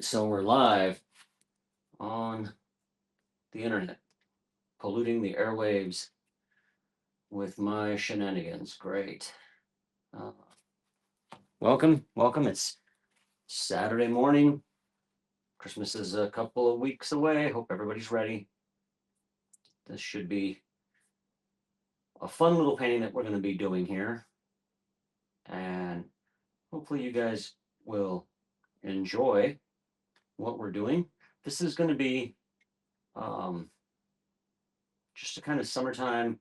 so we're live on the internet, polluting the airwaves with my shenanigans. Great. Uh, welcome. It's Saturday morning. Christmas is a couple of weeks away. Hope everybody's ready. This should be a fun little painting that we're going to be doing here. And hopefully you guys will enjoy what we're doing. This is going to be just a kind of summertime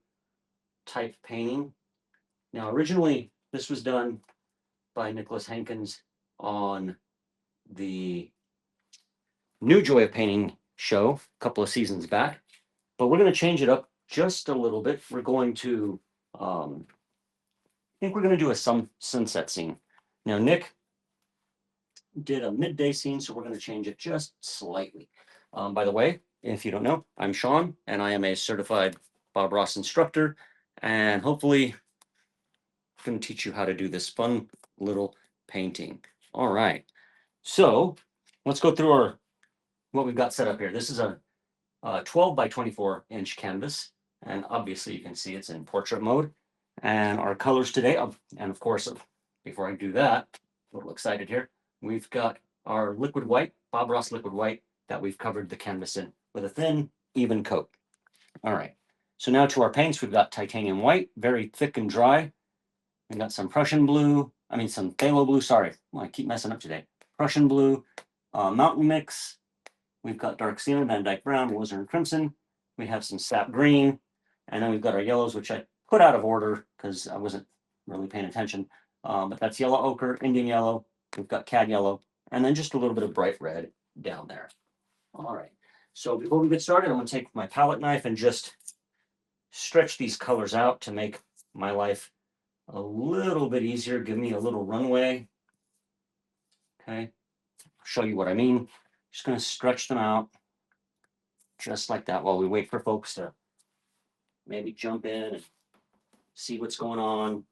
type painting. Now, originally, this was done by Nicholas Hankins on the New Joy of Painting show a couple of seasons back, but we're going to change it up just a little bit. We're going to, I think we're going to do a sunset scene. Now, Nick did a midday scene, so we're going to change it just slightly. By the way, if you don't know, I'm Shawn, and I am a certified Bob Ross instructor, and hopefully I'm going to teach you how to do this fun little painting. All right, so let's go through what we've got set up here. This is a 12 by 24 inch canvas, and obviously you can see it's in portrait mode. And our colors today, and of course, before I do that, a little excited here, we've got our liquid white, Bob Ross liquid white, that we've covered the canvas in with a thin, even coat. All right, so now to our paints, we've got titanium white, very thick and dry. We've got some Prussian blue, some phthalo blue, sorry, I keep messing up today. Prussian blue, mountain mix. We've got dark sienna, Van Dyke brown, alizarin crimson. We have some sap green, and then we've got our yellows, which I put out of order because I wasn't really paying attention. But that's yellow ochre, Indian yellow. We've got cad yellow, and then just a little bit of bright red down there. All right. So before we get started, I'm going to take my palette knife and just stretch these colors out to make my life a little bit easier. Give me a little runway. Okay. I'll show you what I mean. Just going to stretch them out just like that while we wait for folks to maybe jump in and see what's going on.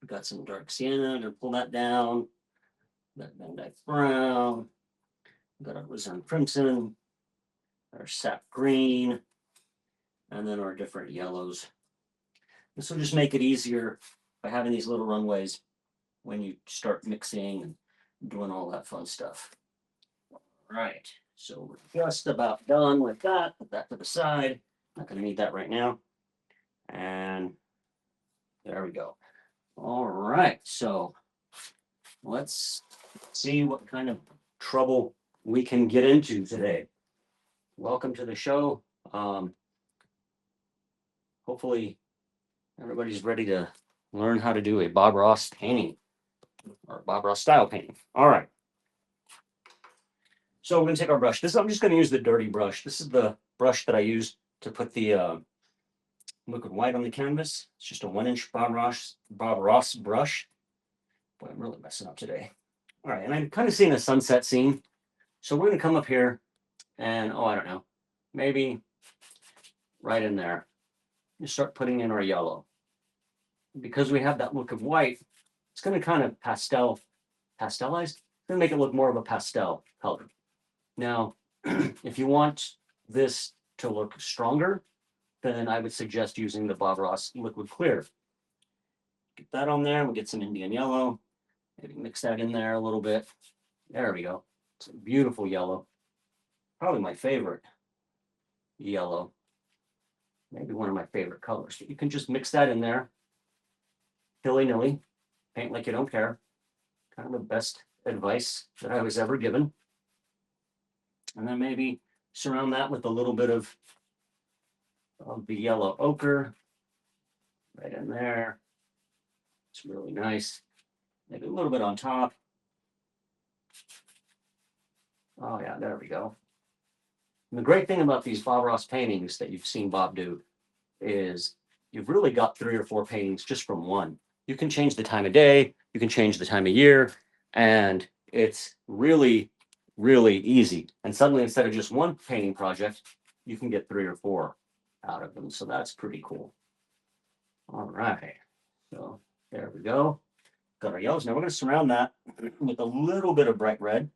We've got some dark sienna. I'm going to pull that down. That Van Dyke brown. We've got our alizarin crimson, our sap green, and then our different yellows. This will just make it easier by having these little runways when you start mixing and doing all that fun stuff. All right, so we're just about done with that. Put that to the side. Not going to need that right now. And there we go. All right, so let's see what kind of trouble we can get into today. Welcome to the show. Hopefully everybody's ready to learn how to do a Bob Ross painting or Bob Ross style painting. All right. So we're going to take our brush. I'm just going to use the dirty brush. This is the brush that I used to put the liquid white on the canvas. It's just a 1-inch Bob Ross brush. Boy, I'm really messing up today. All right, and I'm kind of seeing a sunset scene. So we're going to come up here and, I don't know, maybe right in there, you start putting in our yellow. Because we have that look of white, it's going to kind of pastelize. It's going to make it look more of a pastel color. Now, if you want this to look stronger, then I would suggest using the Bob Ross liquid clear. Get that on there. We'll get some Indian yellow. Maybe mix that in there a little bit. There we go. It's a beautiful yellow. Probably my favorite yellow. Maybe one of my favorite colors. But you can just mix that in there. Hilly-nilly. Paint like you don't care. Kind of the best advice that I was ever given. And then maybe surround that with a little bit of the yellow ochre right in there. It's really nice. Maybe a little bit on top. Oh yeah, there we go. And the great thing about these Bob Ross paintings that you've seen Bob do is you've really got 3 or 4 paintings just from one. You can change the time of day, you can change the time of year, and it's really, really easy. And suddenly, instead of just one painting project, you can get 3 or 4 out of them. So that's pretty cool. All right, so there we go. Got our yellows. Now we're going to surround that with a little bit of bright red.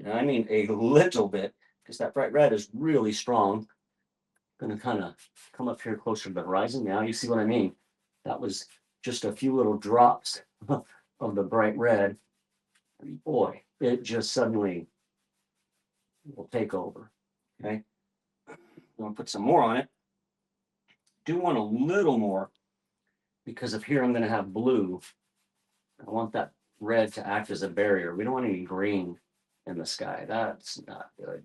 And I mean a little bit, because that bright red is really strong. Going to kind of come up here closer to the horizon. Now you see what I mean. That was just a few little drops of the bright red. And boy, it just suddenly will take over. Okay. I'm going to put some more on it. Do want a little more because if here I'm going to have blue. I want that red to act as a barrier. We don't want any green in the sky. That's not good.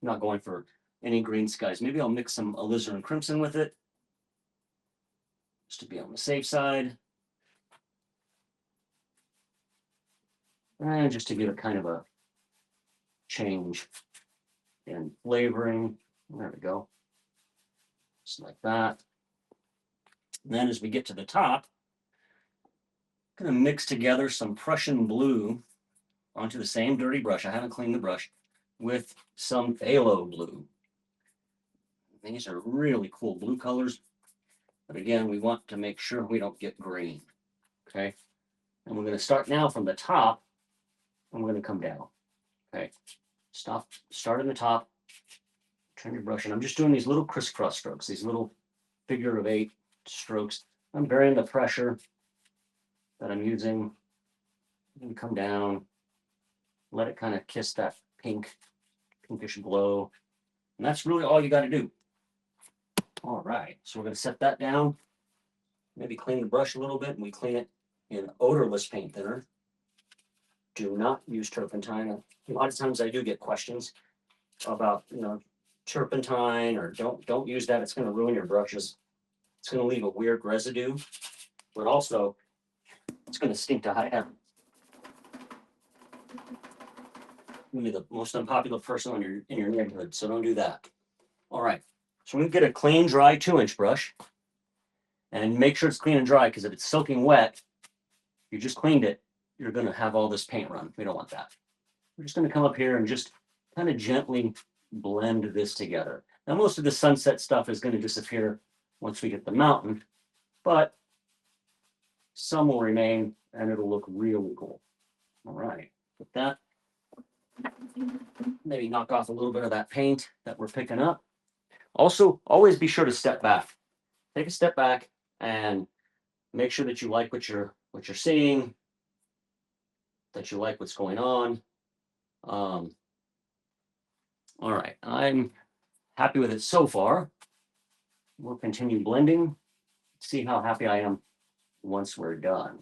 I'm not going for any green skies. Maybe I'll mix some alizarin crimson with it just to be on the safe side. And just to give it kind of a change in flavoring. There we go. Just like that. And then as we get to the top, I'm going to mix together some Prussian blue onto the same dirty brush. I haven't cleaned the brush with some phthalo blue. These are really cool blue colors. But again, we want to make sure we don't get green. Okay. And we're going to start now from the top and we're going to come down. Okay. Start in the top, turn your brush, and I'm just doing these little crisscross strokes, these little figure of 8 strokes. I'm varying the pressure that I'm using. You can come down, let it kind of kiss that pinkish glow. And that's really all you got to do. All right, so we're going to set that down. Maybe clean the brush a little bit, and we clean it in odorless paint thinner. Do not use turpentine. A lot of times I do get questions about, turpentine, or don't use that. It's going to ruin your brushes. It's going to leave a weird residue, but also it's going to stink to high heaven. You'll be the most unpopular person in your neighborhood, so don't do that. All right, so we're going to get a clean, dry 2-inch brush, and make sure it's clean and dry, because if it's soaking wet, you just cleaned it, you're going to have all this paint run. We don't want that. We're just going to come up here and just kind of gently blend this together. Now, most of the sunset stuff is going to disappear once we get the mountain, but some will remain and it'll look really cool. All right, with that, maybe knock off a little bit of that paint that we're picking up. Also, always be sure to step back. Take a step back and make sure that you like what you're seeing, that you like what's going on. All right, I'm happy with it so far. We'll continue blending, see how happy I am once we're done.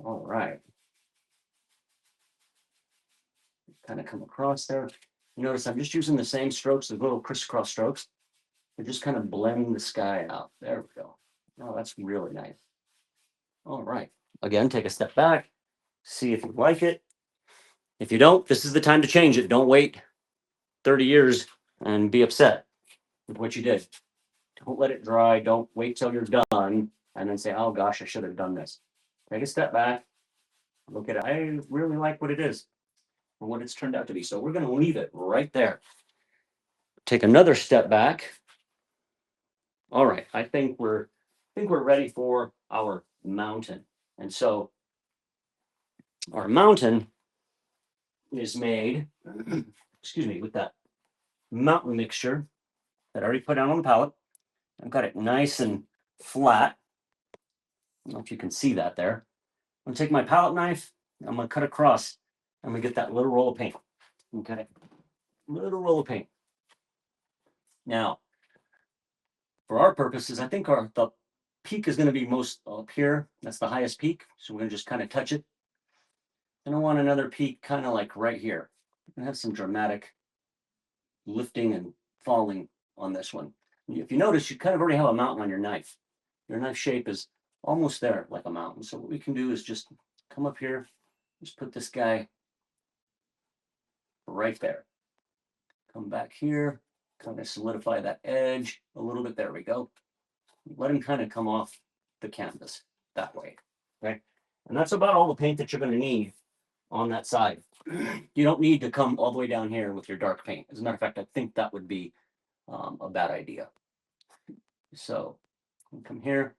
All right. Kind of come across there. You notice I'm just using the same strokes, the little crisscross strokes, to just kind of blend the sky out. There we go. Oh, that's really nice. All right. Again, take a step back, see if you like it. If you don't, this is the time to change it. Don't wait 30 years and be upset with what you did. Don't let it dry. Don't wait till you're done and then say, oh gosh, I should have done this. Take a step back, look at it. I really like what it is, for what it's turned out to be. So we're going to leave it right there. Take another step back. All right, I think we're ready for our mountain. And so our mountain is made, excuse me, with that mountain mixture that I already put down on the palette. I've got it nice and flat. I don't know if you can see that there. I'm going to take my palette knife. I'm going to cut across. I'm going to get that little roll of paint. Okay, little roll of paint. Now, for our purposes, I think the peak is going to be most up here. That's the highest peak. So we're going to just kind of touch it. And I want another peak kind of like right here. We're going to have some dramatic lifting and falling on this one. If you notice, you kind of already have a mountain on your knife. Your knife shape is almost there like a mountain. So what we can do is just come up here, just put this guy right there. Come back here, kind of solidify that edge a little bit. There we go. Let him kind of come off the canvas that way. Okay. And that's about all the paint that you're going to need on that side. You don't need to come all the way down here with your dark paint. As a matter of fact, I think that would be a bad idea. So come here.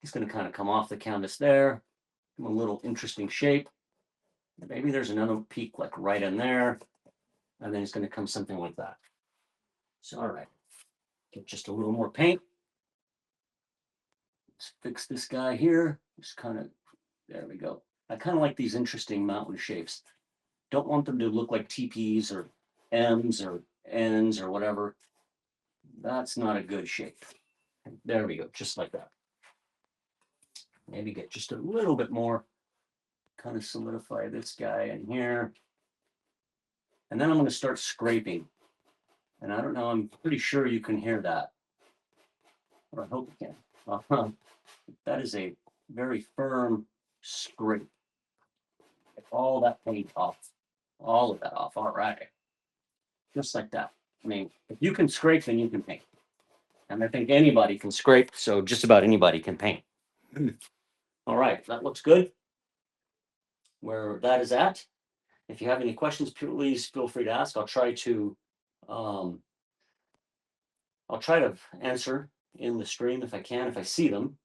He's going to kind of come off the canvas there. A little interesting shape. Maybe there's another peak like right in there, and then it's going to come something like that. So, all right, get just a little more paint. Let's fix this guy here. Just kind of, there we go. I kind of like these interesting mountain shapes. Don't want them to look like TPs or M's or N's or whatever. That's not a good shape. There we go, just like that. Maybe get just a little bit more, kind of solidify this guy in here. And then I'm going to start scraping. And I don't know, I'm pretty sure you can hear that. Or I hope you can. That is a very firm scrape. Get all that paint off. All of that off. All right. Just like that. I mean, if you can scrape, then you can paint. And I think anybody can scrape, so just about anybody can paint. All right, that looks good. Where that is at. If you have any questions, please feel free to ask. I'll try to answer in the stream if I can, if I see them.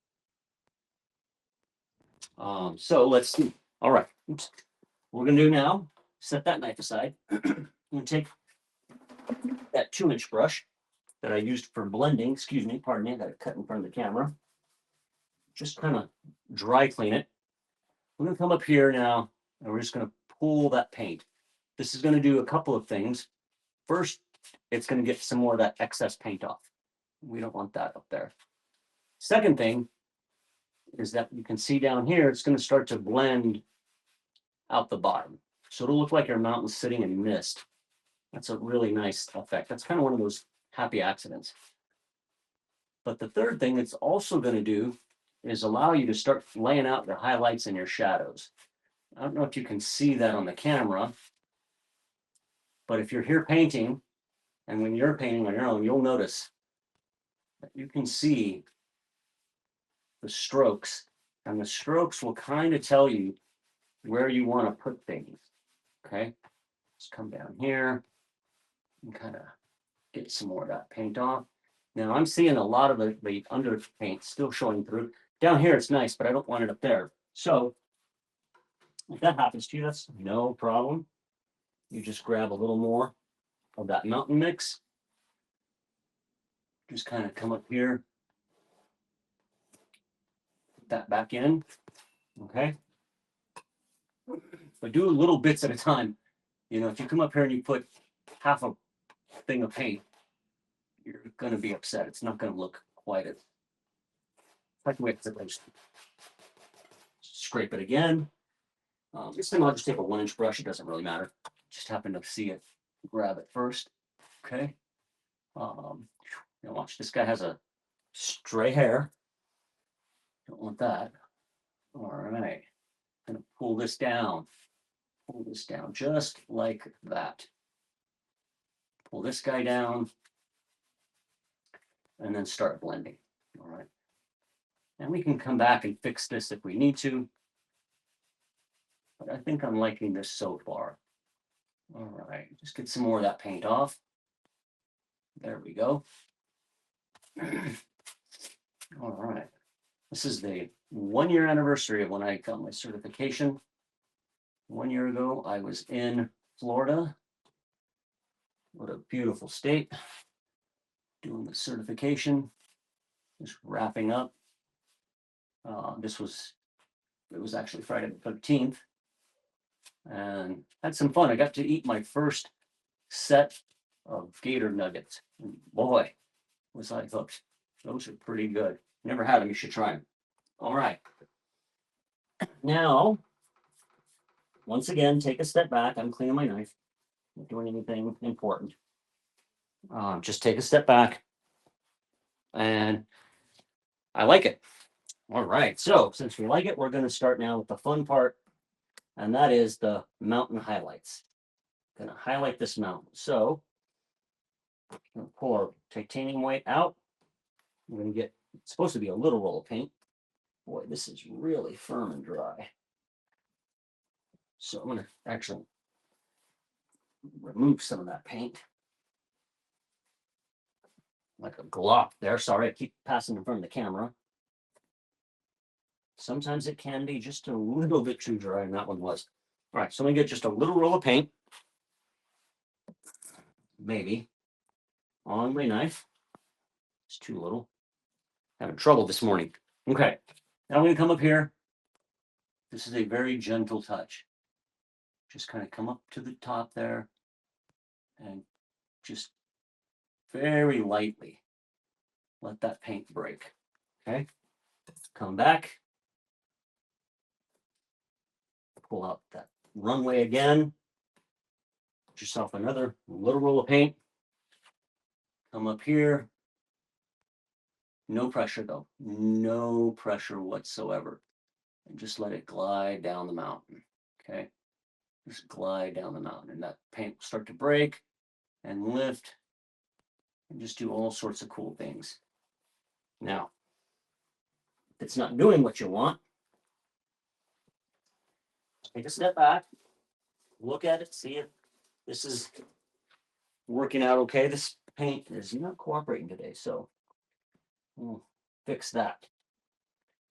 So let's see. All right. Oops. What we're gonna do now, set that knife aside. I'm gonna take that 2-inch brush that I used for blending. Excuse me, pardon me, I got it cut in front of the camera. Just kind of dry clean it. We're gonna come up here now, and we're just gonna pull that paint. This is gonna do a couple of things. First, it's gonna get some more of that excess paint off. We don't want that up there. Second thing is that you can see down here, it's gonna start to blend out the bottom. So it'll look like your mountain's sitting in mist. That's a really nice effect. That's kind of one of those happy accidents. But the third thing it's also going to do is allow you to start laying out your highlights and your shadows. I don't know if you can see that on the camera, but if you're here painting, and when you're painting on your own, you'll notice that you can see the strokes, and the strokes will kind of tell you where you want to put things. Okay, let's come down here and kind of get some more of that paint off. Now I'm seeing a lot of the under paint still showing through. Down here it's nice, but I don't want it up there. So if that happens to you, that's no problem. You just grab a little more of that mountain mix. Just kind of come up here, put that back in, okay? But do little bits at a time. You know, if you come up here and you put half a thing of paint, you're going to be upset. It's not going to look quite as like the way it's supposed to. Scrape it again. This time I'll just take a 1-inch brush. It doesn't really matter. Just happen to see it, grab it first. Okay. Now watch. This guy has a stray hair. Don't want that. All right. I'm gonna pull this down. Pull this down just like that. Pull this guy down, and then start blending. All right. And we can come back and fix this if we need to. But I think I'm liking this so far. All right, just get some more of that paint off. There we go. All right. This is the 1-year anniversary of when I got my certification. 1 year ago, I was in Florida. What a beautiful state. Doing the certification, just wrapping up. It was actually Friday the 13th. And had some fun. I got to eat my first set of gator nuggets. And boy, was I hooked. Those are pretty good. Never had them, you should try them. All right. Now, once again, take a step back. I'm cleaning my knife. Not doing anything important. Just take a step back. And I like it. All right. So since we like it, we're going to start now with the fun part. And that is the mountain highlights. I'm going to highlight this mountain. So I'm going to pull our titanium white out. I'm going to get, it's supposed to be a little roll of paint. Boy, this is really firm and dry. So I'm going to actually remove some of that paint. Like a glop there. Sorry, I keep passing in front of the camera. Sometimes it can be just a little bit too dry, and that one was. All right, so I'm gonna get just a little roll of paint, maybe, on my knife. It's too little. Having trouble this morning. Okay, now I'm gonna come up here. This is a very gentle touch. Just kind of come up to the top there and just very lightly let that paint break. Okay, come back, pull out that runway again. Get yourself another little roll of paint. Come up here. No pressure though, no pressure whatsoever. And just let it glide down the mountain. Okay, just glide down the mountain, and that paint will start to break and lift and just do all sorts of cool things. Now, if it's not doing what you want, take a step back, look at it, see if this is working out okay. This paint is not cooperating today, so we'll fix that.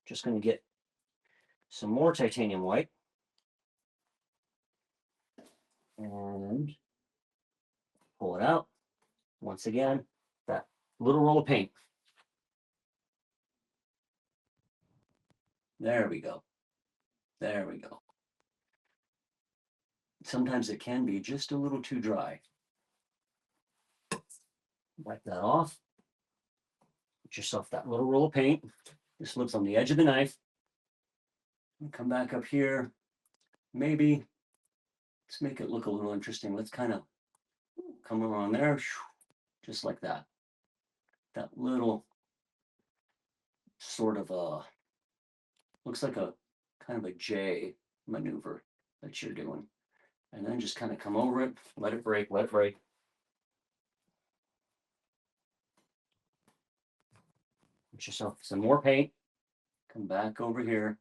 Just going to get some more titanium white and pull it out. Once again, that little roll of paint. There we go. There we go. Sometimes it can be just a little too dry. Wipe that off. Get yourself that little roll of paint. This lives on the edge of the knife. And come back up here. Maybe let's make it look a little interesting. Let's kind of come along there, just like that. That little sort of looks like a kind of a J maneuver that you're doing. And then just kind of come over it, let it break, let it break. Get yourself some more paint. Come back over here.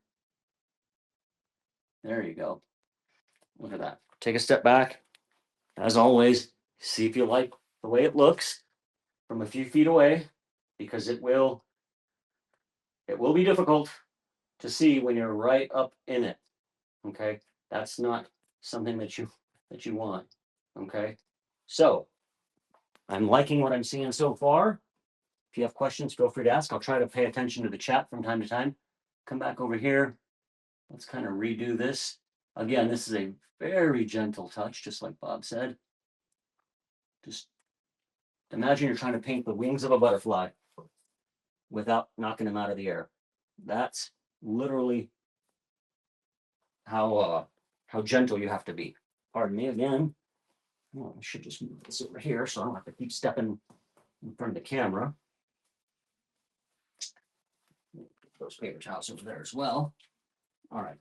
There you go. Look at that. Take a step back. As always, see if you like the way it looks from a few feet away, because it will be difficult to see when you're right up in it. Okay, that's not something that you want. Okay, so I'm liking what I'm seeing so far. If you have questions, feel free to ask. I'll try to pay attention to the chat from time to time. Come back over here. Let's kind of redo this. Again, this is a very gentle touch, just like Bob said. Just imagine you're trying to paint the wings of a butterfly without knocking them out of the air. That's literally how gentle you have to be. Pardon me again. Well, I should just move this over here so I don't have to keep stepping in front of the camera. Put those paper towels over there as well. All right.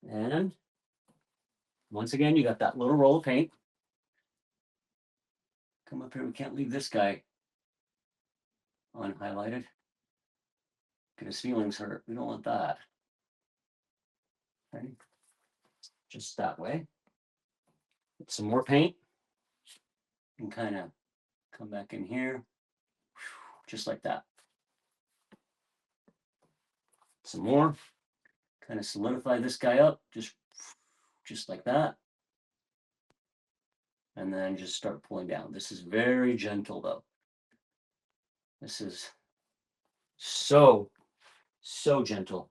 And once again, you got that little roll of paint. Come up here. We can't leave this guy unhighlighted. Get his feelings hurt. We don't want that. Okay. Just that way. Get some more paint. And kind of come back in here. Just like that. Some more. Kind of solidify this guy up. Just like that. And then just start pulling down. This is very gentle though. This is so gentle.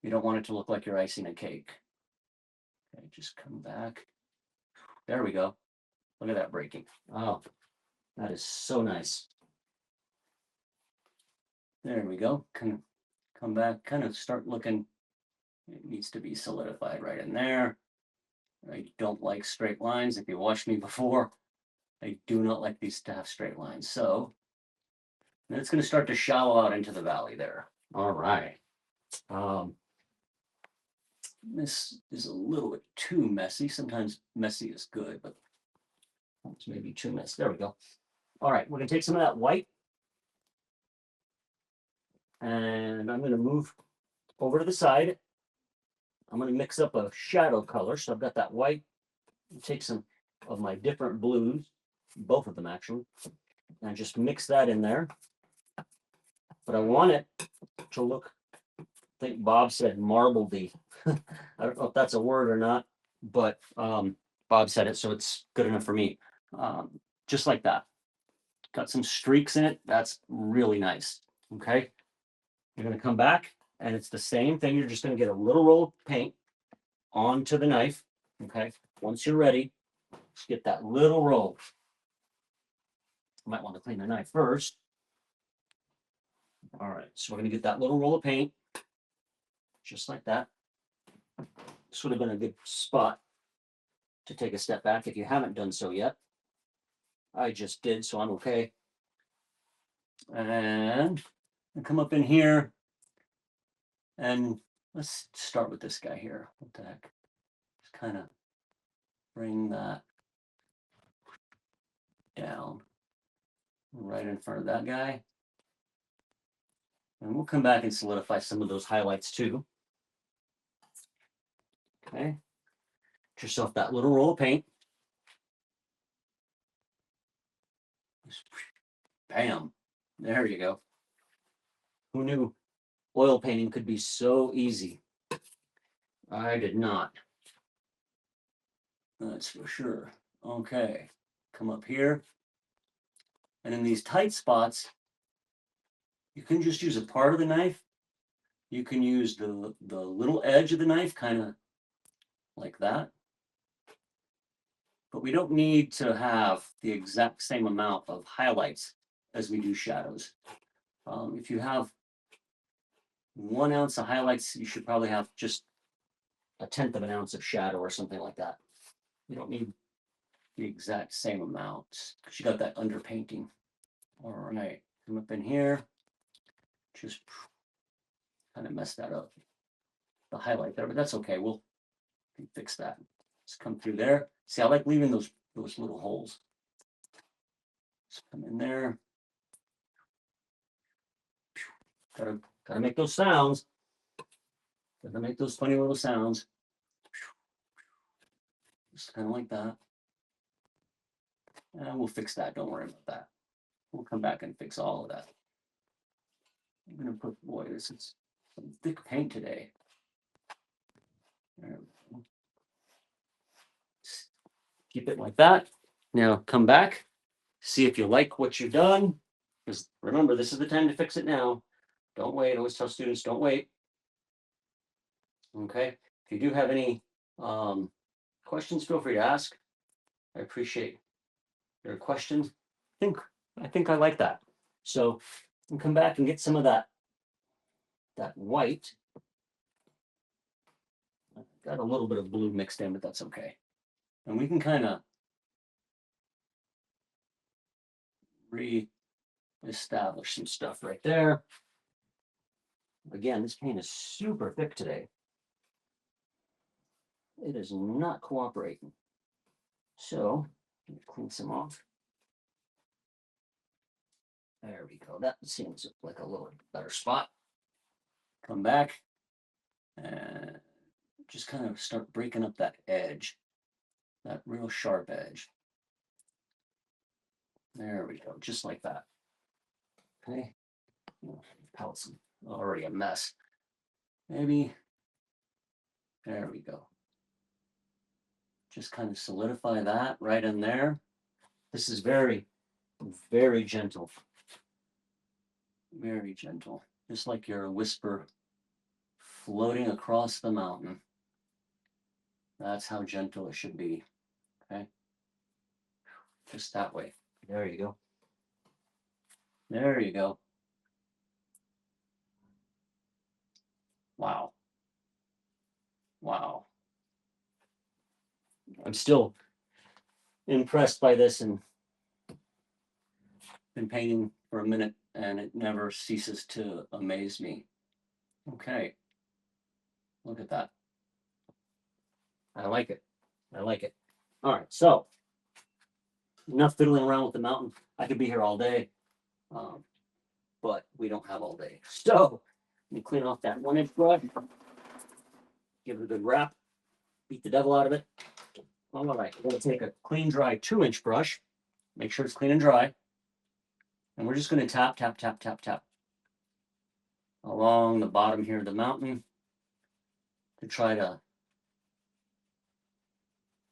You don't want it to look like you're icing a cake. Okay, just come back. There we go. Look at that breaking. Oh, that is so nice. There we go. Come back, kind of start looking. It needs to be solidified right in there. I don't like straight lines. If you watched me before, I do not like these to have straight lines. So then it's going to start to shallow out into the valley there. All right. This is a little bit too messy. Sometimes messy is good, but it's maybe too messy. There we go. All right, we're going to take some of that white. And I'm going to move over to the side. I'm going to mix up a shadow color. So I've got that white. Take some of my different blues, both of them actually, and just mix that in there. But I want it to look think Bob said marbledy. I don't know if that's a word or not, but Bob said it, so it's good enough for me. Just like that. Got some streaks in it. That's really nice. Okay. You're going to come back and it's the same thing. You're just going to get a little roll of paint onto the knife. Okay. Once you're ready, just get that little roll. You might want to clean the knife first. All right. So we're going to get that little roll of paint just like that. This would have been a good spot to take a step back if you haven't done so yet. I just did, so I'm okay. And I come up in here and let's start with this guy here. What the heck? Just kind of bring that down right in front of that guy. And we'll come back and solidify some of those highlights too. Okay. Get yourself that little roll of paint. Bam. There you go. Who knew oil painting could be so easy? I did not. That's for sure. Okay. Come up here. And in these tight spots, you can just use a part of the knife. You can use the little edge of the knife, kind of like that. But we don't need to have the exact same amount of highlights as we do shadows. If you have 1 ounce of highlights, you should probably have just 1/10 of an ounce of shadow or something like that. You don't need the exact same amount because you got that underpainting. All right, come up in here, just kind of mess that up, the highlight there, but that's okay. We'll fix that. Just come through there. See, I like leaving those little holes. Just come in there. Gotta make those sounds. Gotta make those funny little sounds. Just kind of like that. And we'll fix that. Don't worry about that. We'll come back and fix all of that. I'm gonna put, boy, this is some thick paint today. There we go. Keep it like that. Now come back, see if you like what you've done. Because remember, this is the time to fix it now. Don't wait. I always tell students, don't wait. Okay. If you do have any questions, feel free to ask. I appreciate your questions. I think I like that. So we'll come back and get some of that white. I've got a little bit of blue mixed in, but that's okay. And we can kind of re-establish some stuff right there. Again, this paint is super thick today. It is not cooperating. So clean some off. There we go. That seems like a little better spot. Come back and just kind of start breaking up that edge, that real sharp edge. There we go, just like that. Okay. Palettes already a mess. Maybe. There we go. Just kind of solidify that right in there. This is very, very gentle. Very gentle. Just like you're a whisper floating across the mountain. That's how gentle it should be. Okay. Just that way. There you go. There you go. Wow. Wow. I'm still impressed by this and been painting for a minute and it never ceases to amaze me. Okay. Look at that. I like it. I like it. All right. So enough fiddling around with the mountain. I could be here all day, but we don't have all day. So let me clean off that 1-inch brush. Give it a good wrap. Beat the devil out of it. All right. We're going to take a clean, dry 2-inch brush. Make sure it's clean and dry. And we're just going to tap, tap, tap, tap, tap. along the bottom here of the mountain to try to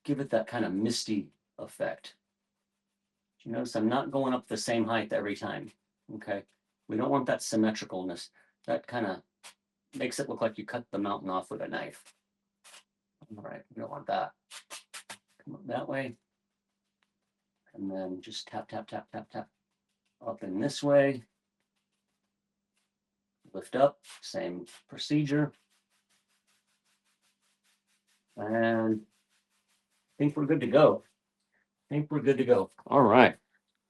give it that kind of misty effect. You notice I'm not going up the same height every time, okay? We don't want that symmetricalness. That kind of makes it look like you cut the mountain off with a knife. All right, we don't want that. Come up that way. And then just tap, tap, tap, tap, tap. Up in this way. Lift up, same procedure. And I think we're good to go. All right.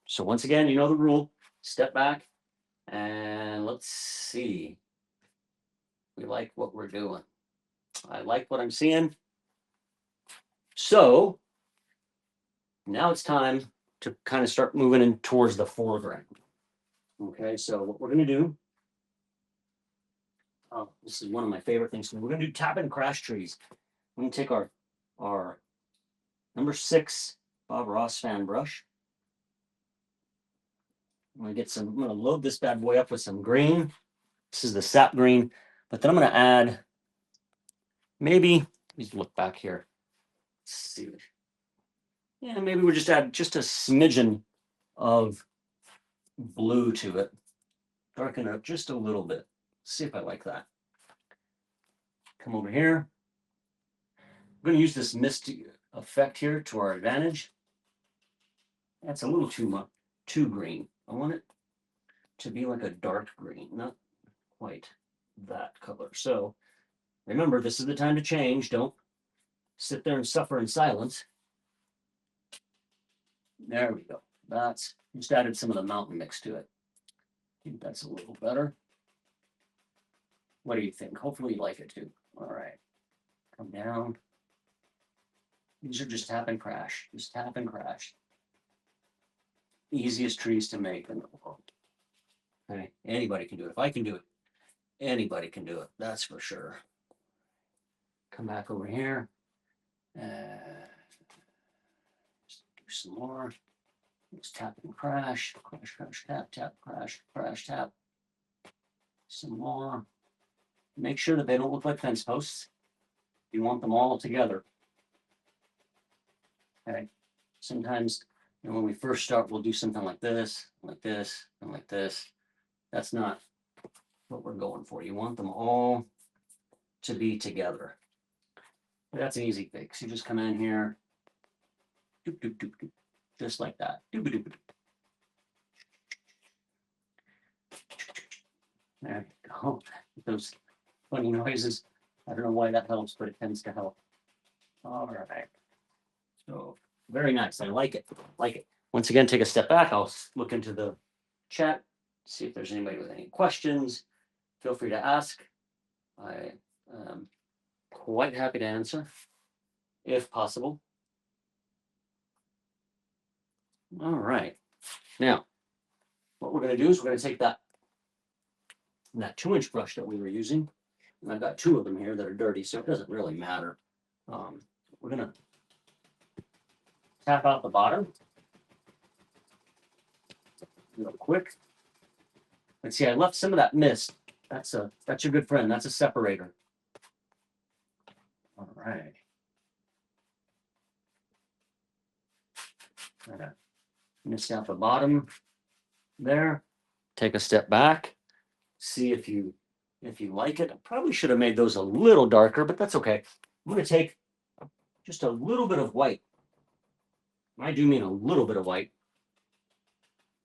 So once again, you know the rule. Step back and let's see. We like what we're doing. I like what I'm seeing. So now it's time to kind of start moving in towards the foreground. Okay, so what we're going to do, this is one of my favorite things. We're going to do tap and crash trees. We're going to take our number 6 Bob Ross fan brush. I'm going to load this bad boy up with some green. This is the sap green, but then I'm going to add maybe, let's look back here. Let's see. Yeah, maybe we'll just add just a smidgen of blue to it. Darken it up just a little bit. See if I like that. Come over here. I'm going to use this misty effect here to our advantage. That's a little too green. I want it to be like a dark green, not quite that color. So remember, this is the time to change. Don't sit there and suffer in silence. There we go. That's just added some of the mountain mix to it. I think that's a little better. What do you think? Hopefully you like it too. All right. Come down. These are just tap and crash. Just tap and crash. Easiest trees to make in the world. Okay. Anybody can do it. If I can do it, anybody can do it. That's for sure. Come back over here. Just do some more. Let's tap and crash. Crash, crash, tap, tap, crash, crash, tap. Some more. Make sure that they don't look like fence posts. You want them all together. Okay. Sometimes, when we first start, we'll do something like this, and like this. That's not what we're going for. You want them all to be together. That's an easy fix. You just come in here, doop, doop, doop, doop, just like that. Doop, doop, doop. There you go. Those funny noises. I don't know why that helps, but it tends to help. All right. So very nice. I like it. Once again, take a step back. I'll look into the chat, see if there's anybody with any questions. Feel free to ask. I am quite happy to answer, if possible. All right. Now, what we're going to do is we're going to take that 2-inch brush that we were using, and I've got 2 of them here that are dirty, so it doesn't really matter. We're going to tap out the bottom real quick. And see, I left some of that mist. That's your good friend. That's a separator. All right. Mist out the bottom there. Take a step back. See if you like it. I probably should have made those a little darker, but that's okay. I'm going to take just a little bit of white. I do mean a little bit of white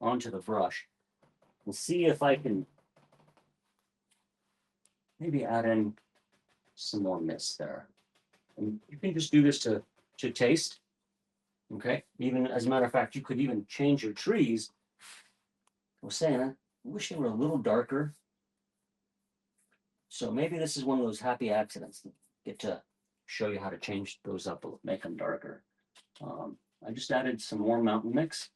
onto the brush. And see if I can maybe add in some more mist there. And you can just do this to taste. Okay. Even as a matter of fact, you could even change your trees. I was saying, I wish they were a little darker. So maybe this is one of those happy accidents that get to show you how to change those up, make them darker. I just added some more mountain mix.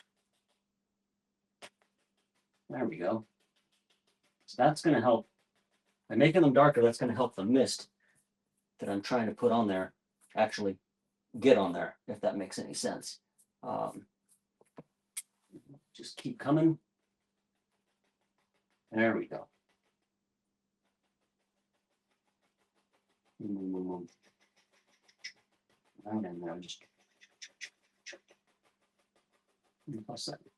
There we go. So that's going to help. By making them darker, that's going to help the mist that I'm trying to put on there actually get on there, if that makes any sense. Just keep coming. There we go. Right in there, just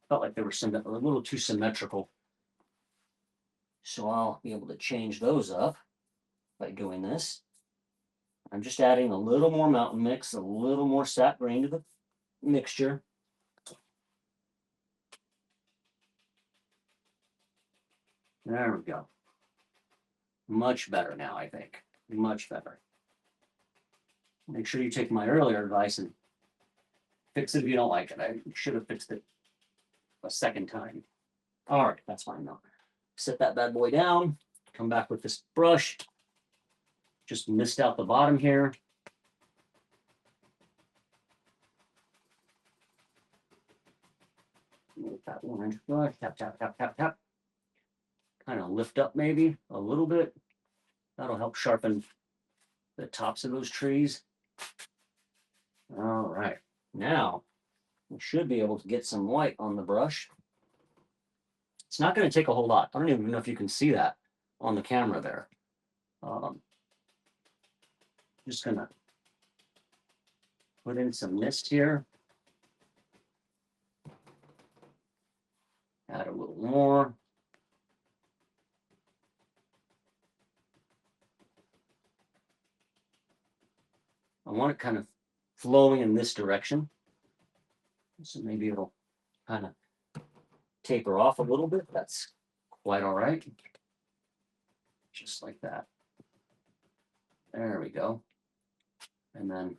felt like they were a little too symmetrical. So I'll be able to change those up by doing this. I'm just adding a little more mountain mix, a little more sap green to the mixture. There we go. Much better now, I think. Much better. Make sure you take my earlier advice and fix it if you don't like it. I should have fixed it a second time. All right, that's fine now. Set that bad boy down. Come back with this brush. Just mist out the bottom here. That orange brush. Tap, tap, tap, tap, tap. Kind of lift up maybe a little bit. That'll help sharpen the tops of those trees. All right, now we should be able to get some white on the brush. It's not going to take a whole lot. I don't even know if you can see that on the camera there. Just going to put in some mist here. Add a little more. I want it kind of flowing in this direction. So maybe it'll kind of taper off a little bit. That's quite all right. Just like that. There we go. And then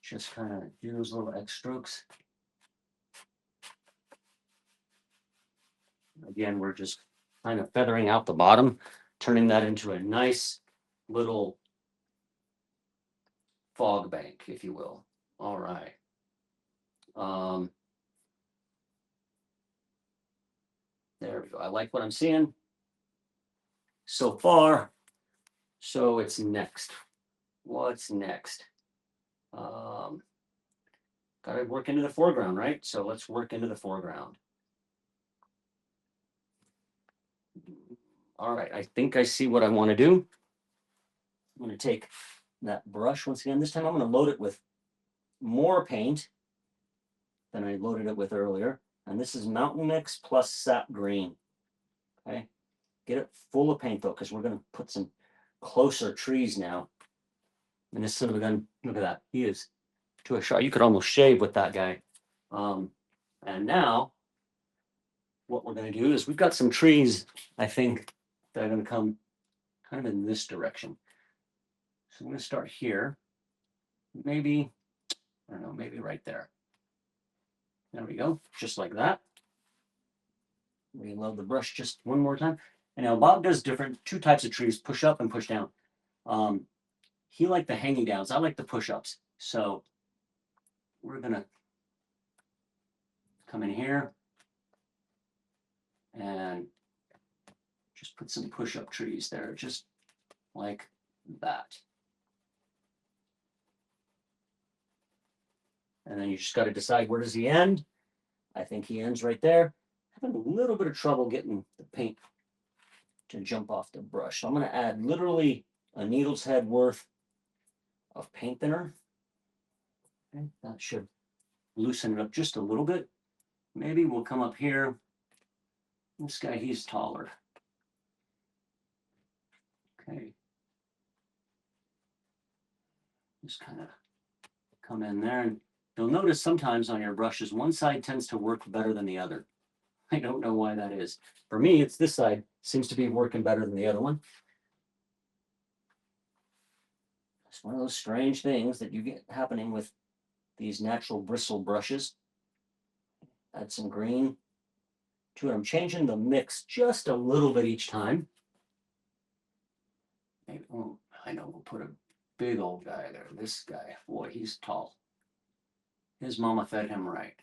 just kind of do those little X strokes. Again, we're just kind of feathering out the bottom, turning that into a nice little fog bank, if you will. All right. There we go. I like what I'm seeing so far. So it's next. What's next? Got to work into the foreground, right? So let's work into the foreground. All right, I think I see what I want to do. I'm going to take that brush once again. This time I'm going to load it with more paint than I loaded it with earlier. And this is mountain mix plus sap green. Okay, get it full of paint though, because we're going to put some closer trees now. And this son of a gun, look at that. He is to a shot. You could almost shave with that guy. And now what we're going to do is we've got some trees, I think, that are going to come kind of in this direction. So I'm going to start here. Maybe, I don't know, maybe right there. There we go, just like that. Reload the brush just one more time. And now Bob does two types of trees, push up and push down. He liked the hanging downs. I like the push-ups. So we're going to come in here and just put some push-up trees there, just like that. And then you just got to decide, where does he end? I think he ends right there. Having a little bit of trouble getting the paint to jump off the brush. So I'm going to add literally a needle's head worth of paint thinner. Okay, that should loosen it up just a little bit. Maybe we'll come up here. This guy, he's taller. Okay. Just kind of come in there, and you'll notice sometimes on your brushes, one side tends to work better than the other. I don't know why that is. For me, it's this side seems to be working better than the other one. It's one of those strange things that you get happening with these natural bristle brushes. Add some green to it. I'm changing the mix just a little bit each time. Maybe, oh, I know, we'll put a big old guy there. This guy, boy, he's tall. His mama fed him right.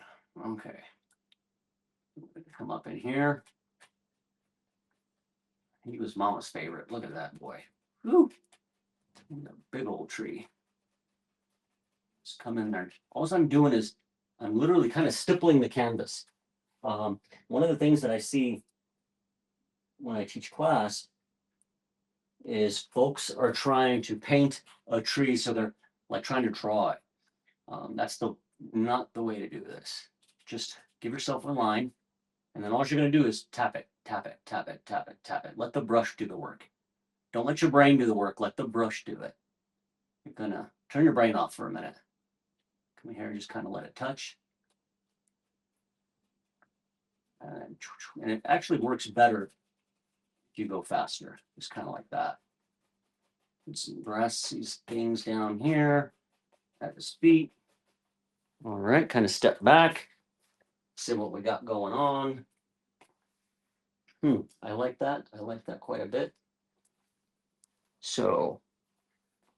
Okay. Come up in here. He was mama's favorite. Look at that boy. Woo! A big old tree. Just come in there. All I'm doing is I'm literally kind of stippling the canvas. One of the things that I see when I teach class is folks are trying to paint a tree, so they're like trying to draw it. That's not the way to do this. Just give yourself a line, and then all you're going to do is tap it, tap it, tap it, tap it, tap it. Let the brush do the work. Don't let your brain do the work. Let the brush do it. You're going to turn your brain off for a minute. Come in here and just kind of let it touch. And it actually works better if you go faster. Just kind of like that. Put some grassy things down here at his feet. All right, kind of step back. See what we got going on. I like that. I like that quite a bit. So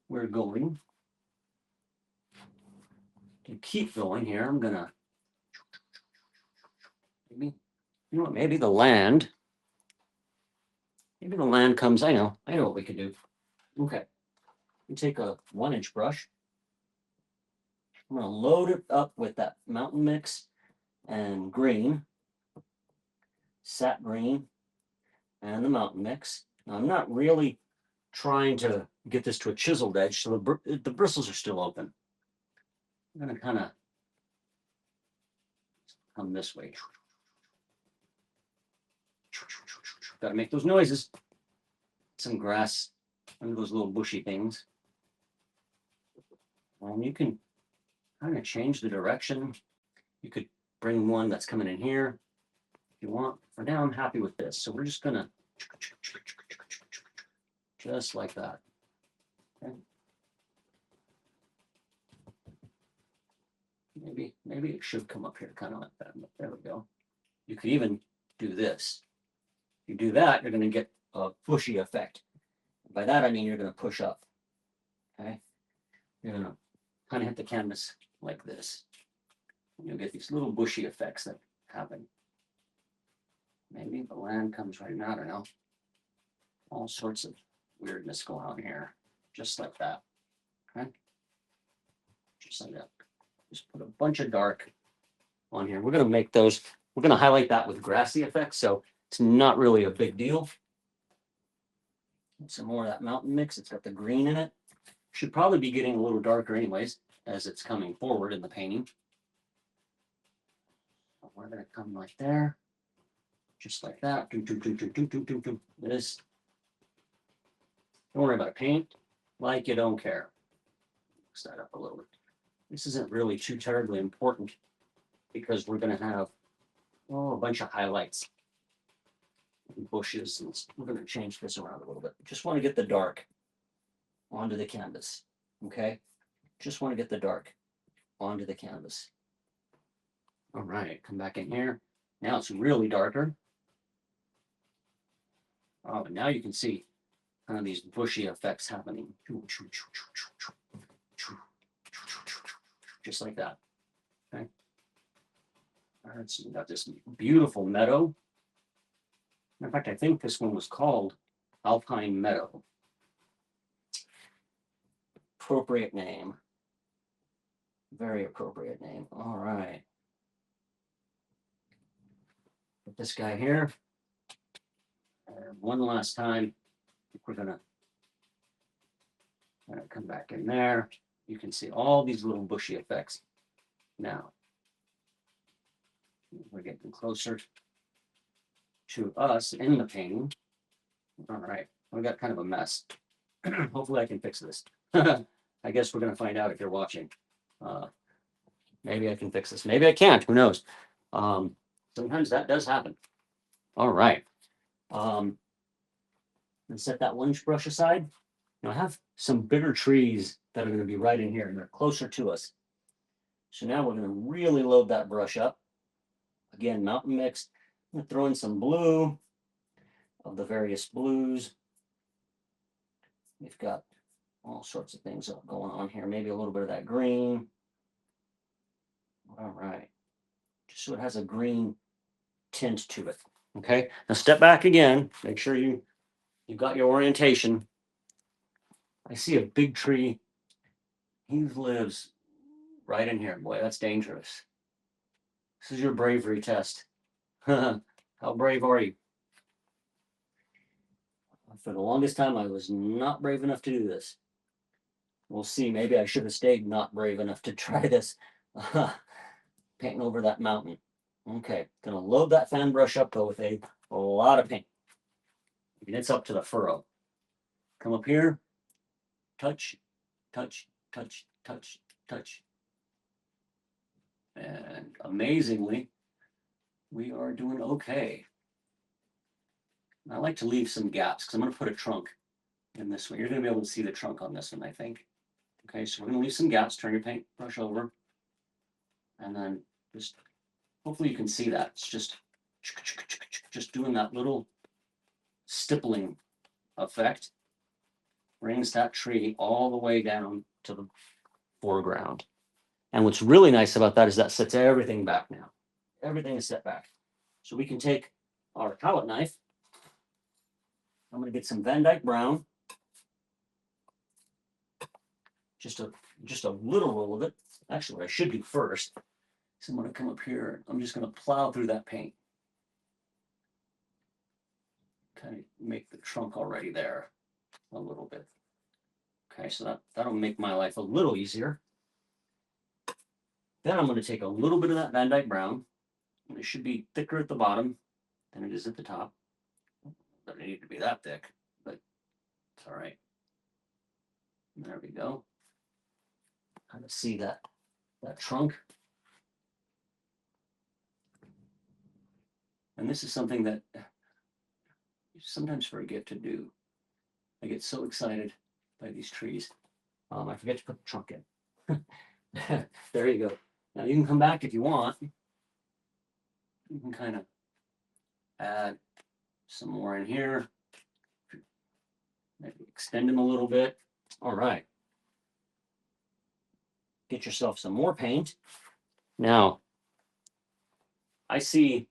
we're going to keep going here. I'm gonna maybe the land. Maybe the land comes. I know what we could do. Okay. You take a 1-inch brush. I'm gonna load it up with that mountain mix and green, sap green, and the mountain mix. Now, I'm not really trying to get this to a chiseled edge, so the bristles are still open. I'm going to kind of come this way. Got to make those noises. Some grass under those little bushy things. And you can kind of change the direction. You could bring one that's coming in here if you want. For now, I'm happy with this. So we're just going to just like that. Okay. Maybe it should come up here kind of like that. There we go. You could even do this. If you do that, you're going to get a pushy effect. By that, I mean you're going to push up. Okay. You're going to kind of hit the canvas like this. And you'll get these little bushy effects that happen. Maybe the land comes right now. I don't know. All sorts of weirdness going on here. Just like that. Okay. Just like that. Just put a bunch of dark on here. We're going to make those, we're going to highlight that with grassy effects, so it's not really a big deal. Some more of that mountain mix. It's got the green in it. Should probably be getting a little darker anyways as it's coming forward in the painting. We're going to come right there. Just like that. This. Don't worry about it. Paint like you don't care. Mix that up a little bit. This isn't really too terribly important because we're going to have a bunch of highlights and bushes, and we're going to change this around a little bit. Just want to get the dark onto the canvas. Okay, just want to get the dark onto the canvas. All right, come back in here. Now it's really darker. Oh, but now you can see kind of these bushy effects happening. Just like that. Okay. All right, so we got this beautiful meadow. In fact, I think this one was called Alpine Meadow. Appropriate name. Very appropriate name. All right. Put this guy here. And one last time, we're gonna come back in there. You can see all these little bushy effects. Now, we're getting closer to us in the painting. All right, we got kind of a mess. Hopefully I can fix this. I guess we're gonna find out if you're watching. Maybe I can fix this. Maybe I can't, who knows? Sometimes that does happen. All right. And set that 1-inch brush aside. Now I have some bigger trees that are going to be right in here, and they're closer to us. So now we're going to really load that brush up. Again, mountain mix. I'm going to throw in some blue of the various blues. We've got all sorts of things going on here. Maybe a little bit of that green. All right. Just so it has a green tint to it. Okay. Now step back again. Make sure you've got your orientation. I see a big tree. He lives right in here. Boy, that's dangerous. This is your bravery test. How brave are you? For the longest time, I was not brave enough to do this. We'll see. Maybe I should have stayed not brave enough to try this. Painting over that mountain. Okay, gonna load that fan brush up though with a lot of paint. And it's up to the furrow. Come up here, touch, touch, touch, touch, touch. And amazingly, we are doing okay. I like to leave some gaps because I'm going to put a trunk in this one. You're going to be able to see the trunk on this one, I think. Okay, so we're going to leave some gaps. Turn your paintbrush over. And then just, hopefully you can see that. It's just doing that little stippling effect. Brings that tree all the way down to the foreground. And what's really nice about that is that sets everything back now. Everything is set back. So we can take our palette knife. I'm going to get some Van Dyke Brown. Just a little roll of it. Actually, what I should do first is I'm going to come up here. I'm just going to plow through that paint. Kind of make the trunk already there a little bit. Okay, so that'll make my life a little easier. Then I'm going to take a little bit of that Van Dyke Brown. And it should be thicker at the bottom than it is at the top. Doesn't need to be that thick, but it's all right. There we go. Kind of see that trunk. And this is something that you sometimes forget to do. I get so excited by these trees. I forget to put the trunk in. There you go. Now you can come back if you want. You can kind of add some more in here. Maybe extend them a little bit. All right. Get yourself some more paint. Now, I see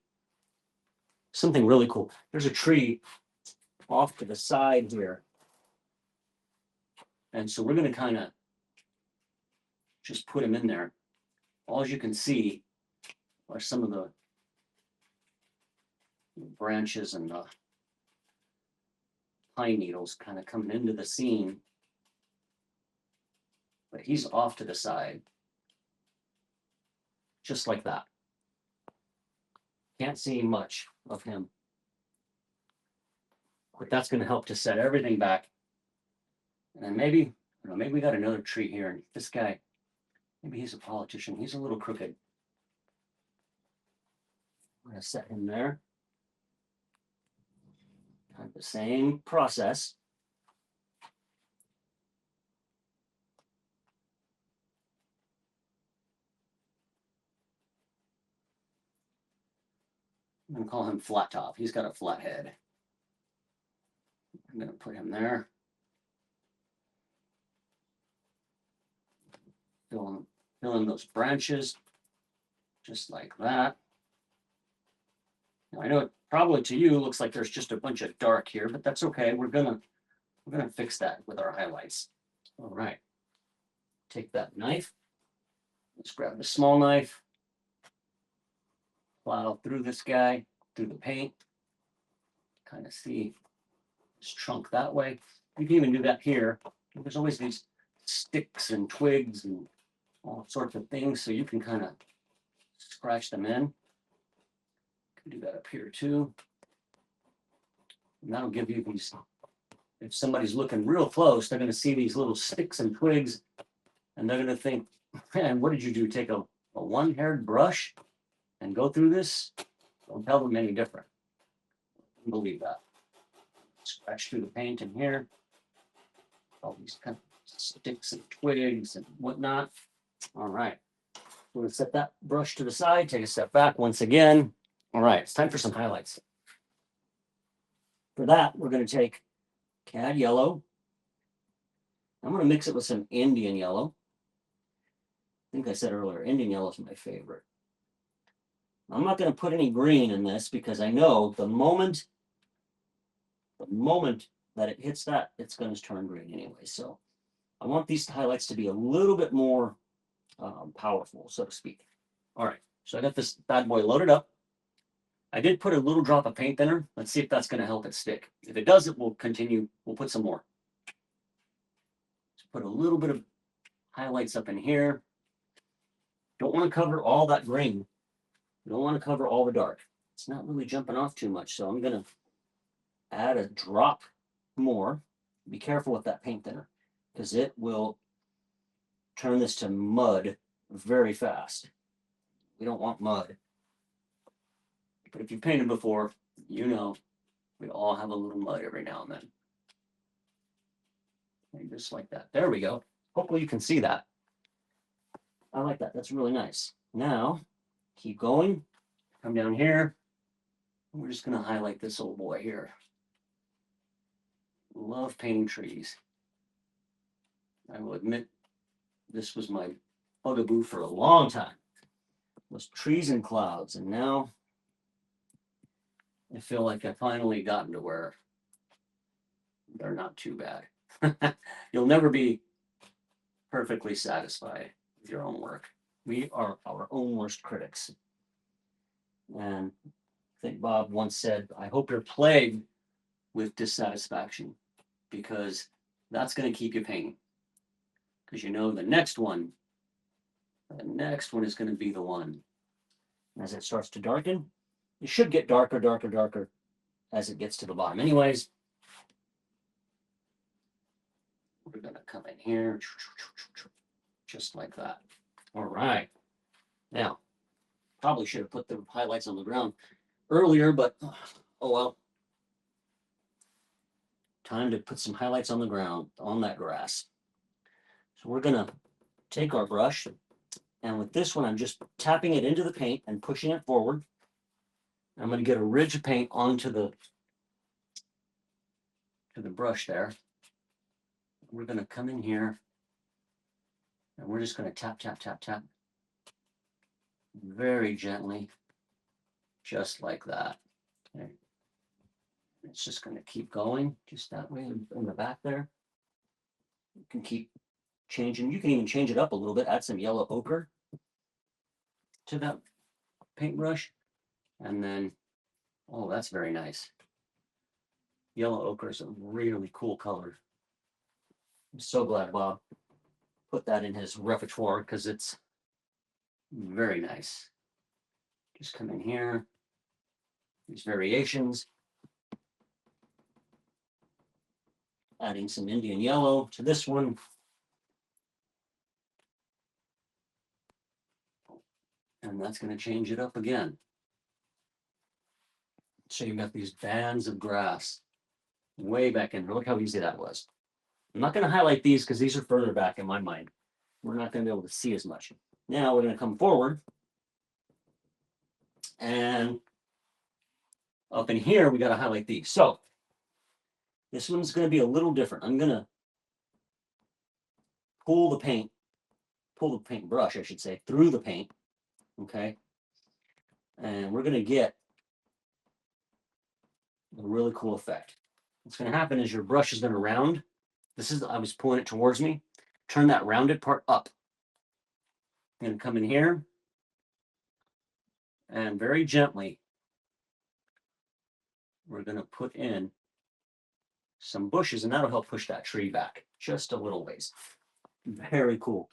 something really cool. There's a tree off to the side here. And so we're going to kind of just put him in there. All you can see are some of the branches and the pine needles kind of coming into the scene. But he's off to the side. Just like that. Can't see much of him. But that's going to help to set everything back. And then maybe we got another tree here. And this guy, maybe he's a politician. He's a little crooked. I'm going to set him there. Kind of the same process. I'm going to call him Flat Top. He's got a flat head. I'm going to put him there. Fill in those branches, just like that. Now, I know it probably to you looks like there's just a bunch of dark here, but that's okay. We're gonna fix that with our highlights. All right. Take that knife. Let's grab the small knife. Plow through this guy, through the paint. Kind of see this trunk that way. You can even do that here. There's always these sticks and twigs and all sorts of things, so you can kind of scratch them in. Can do that up here too. And that'll give you these, if somebody's looking real close, they're going to see these little sticks and twigs, and they're going to think, man, what did you do? Take a one-haired brush and go through this? Don't tell them any different. I believe that. Scratch through the paint in here. All these kind of sticks and twigs and whatnot. All right. We're going to set that brush to the side, take a step back once again. All right, it's time for some highlights. For that, we're going to take cad yellow. I'm going to mix it with some Indian yellow. I think I said earlier, Indian yellow is my favorite. I'm not going to put any green in this because I know the moment that it hits that, it's going to turn green anyway. So I want these highlights to be a little bit more powerful, so to speak. All right, so I got this bad boy loaded up. I did put a little drop of paint thinner. Let's see if that's going to help it stick. If it does, it will continue. We'll put some more. Just put a little bit of highlights up in here. Don't want to cover all that green. You don't want to cover all the dark. It's not really jumping off too much, so I'm going to add a drop more. Be careful with that paint thinner because it will turn this to mud very fast. We don't want mud. But if you've painted before, you know we all have a little mud every now and then. And just like that. There we go. Hopefully you can see that. I like that. That's really nice. Now, keep going. Come down here. We're just going to highlight this old boy here. Love painting trees. I will admit, this was my bugaboo for a long time. Was trees and clouds, and now I feel like I've finally gotten to where they're not too bad. You'll never be perfectly satisfied with your own work. We are our own worst critics. And I think Bob once said, I hope you're plagued with dissatisfaction because that's going to keep you painting. Because you know the next one is going to be the one. As it starts to darken, it should get darker, darker, darker as it gets to the bottom. Anyways, we're going to come in here just like that. All right. Now, probably should have put the highlights on the ground earlier, but oh well. Time to put some highlights on the ground, on that grass. So we're going to take our brush, and with this one, I'm just tapping it into the paint and pushing it forward. I'm going to get a ridge of paint onto the brush there. We're going to come in here, and we're just going to tap, tap, tap, tap. Very gently, just like that. Okay. It's just going to keep going, just that way in the back there. You can keep changing. You can even change it up a little bit, add some yellow ochre to that paintbrush. And then, oh, that's very nice. Yellow ochre is a really cool color. I'm so glad Bob put that in his repertoire because it's very nice. Just come in here, these variations. Adding some Indian yellow to this one. And that's going to change it up again. So you've got these bands of grass way back in. Look how easy that was. I'm not going to highlight these because these are further back in my mind. We're not going to be able to see as much. Now we're going to come forward. And up in here, we got to highlight these. So this one's going to be a little different. I'm going to pull the paint brush, I should say, through the paint. Okay. And we're going to get a really cool effect. What's going to happen is your brush is going to round. I was pulling it towards me. Turn that rounded part up. I'm going to come in here and very gently, we're going to put in some bushes, and that'll help push that tree back just a little ways. Very cool.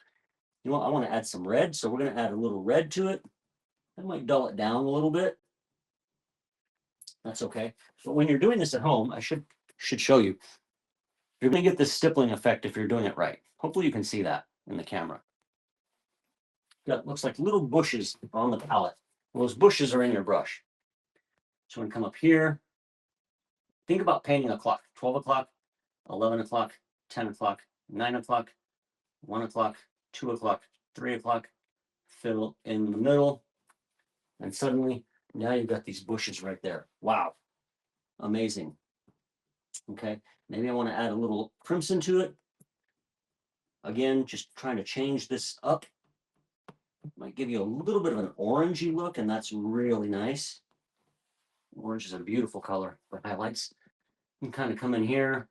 You know what? I want to add some red, so we're going to add a little red to it. That might dull it down a little bit. That's okay. But when you're doing this at home, I should show you. You're going to get this stippling effect if you're doing it right. Hopefully you can see that in the camera. That looks like little bushes on the palette. Well, those bushes are in your brush. So I'm going to come up here. Think about painting a clock. 12 o'clock, 11 o'clock, 10 o'clock, 9 o'clock, 1 o'clock, 2 o'clock, 3 o'clock. Fill in the middle. And suddenly, now you've got these bushes right there. Wow. Amazing. Okay. Maybe I want to add a little crimson to it. Again, just trying to change this up. Might give you a little bit of an orangey look, and that's really nice. Orange is a beautiful color for highlights. You can kind of come in here,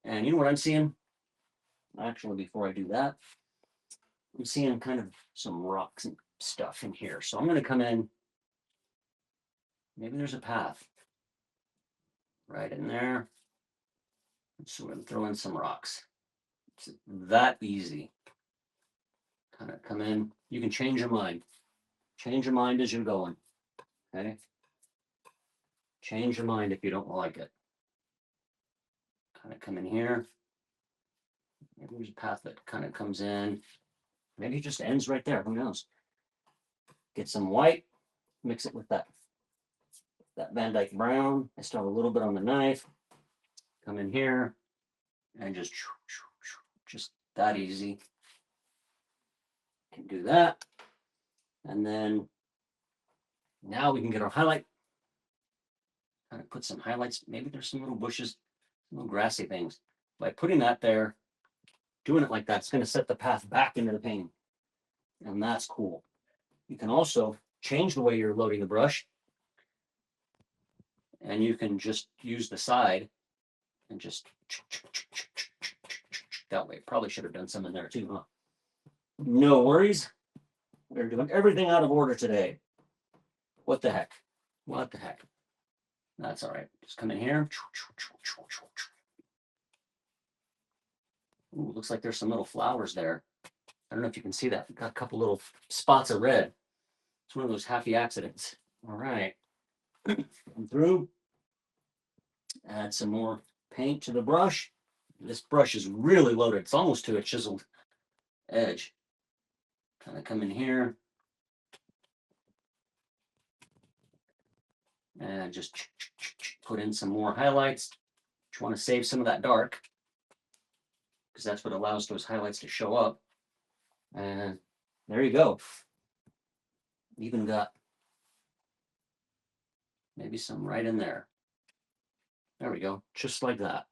and you know what I'm seeing? Actually, before I do that, I'm seeing kind of some rocks and stuff in here. So I'm going to come in Maybe there's a path right in there. So we're going to throw in some rocks. It's that easy. Kind of come in. You can change your mind. Change your mind as you're going. Okay? Change your mind if you don't like it. Kind of come in here. Maybe there's a path that kind of comes in. Maybe it just ends right there. Who knows? Get some white. Mix it with that Van Dyke brown. I still have a little bit on the knife. Come in here and just that easy. Can do that. And then now we can get our highlight. Kind of put some highlights. Maybe there's some little bushes, little grassy things. By putting that there, doing it like that, it's going to set the path back into the painting. And that's cool. You can also change the way you're loading the brush. And you can just use the side and just that way. Probably should have done some in there too, huh? No worries. We're doing everything out of order today. What the heck? What the heck? That's all right. Just come in here. Ooh, looks like there's some little flowers there. I don't know if you can see that. Got a couple little spots of red. It's one of those happy accidents. All right. Come through. Add some more paint to the brush. This brush is really loaded. It's almost to a chiseled edge. Kind of come in here. And just put in some more highlights. You want to save some of that dark because that's what allows those highlights to show up. And there you go. Even got maybe some right in there. There we go, just like that.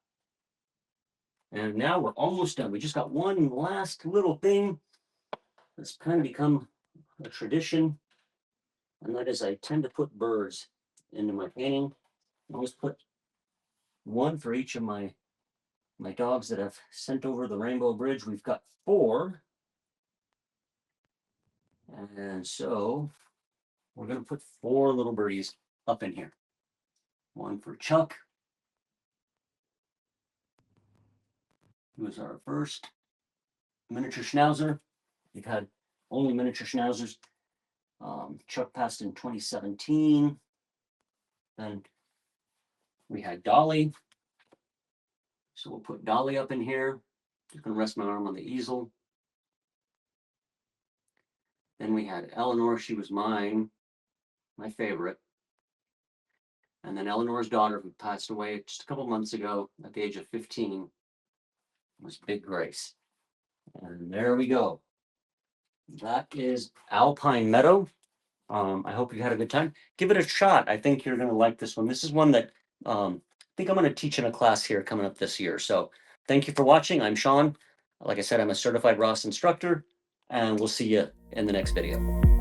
And now we're almost done. We just got one last little thing that's kind of become a tradition, and that is I tend to put birds into my painting. I always put one for each of my dogs that I've sent over the Rainbow Bridge. We've got 4. And so we're going to put 4 little birdies up in here. One for Chuck, who is our first miniature schnauzer. We've had only miniature schnauzers. Chuck passed in 2017. Then we had Dolly. So we'll put Dolly up in here. Just going to rest my arm on the easel. Then we had Eleanor. She was my favorite. And then Eleanor's daughter, who passed away just a couple months ago at the age of 15, was Big Grace. And there we go. That is Alpine Meadow. I hope you had a good time. Give it a shot. I think you're going to like this one. This is one that I think I'm going to teach in a class here coming up this year. So thank you for watching. I'm Shawn. Like I said, I'm a certified Ross instructor, and we'll see you in the next video.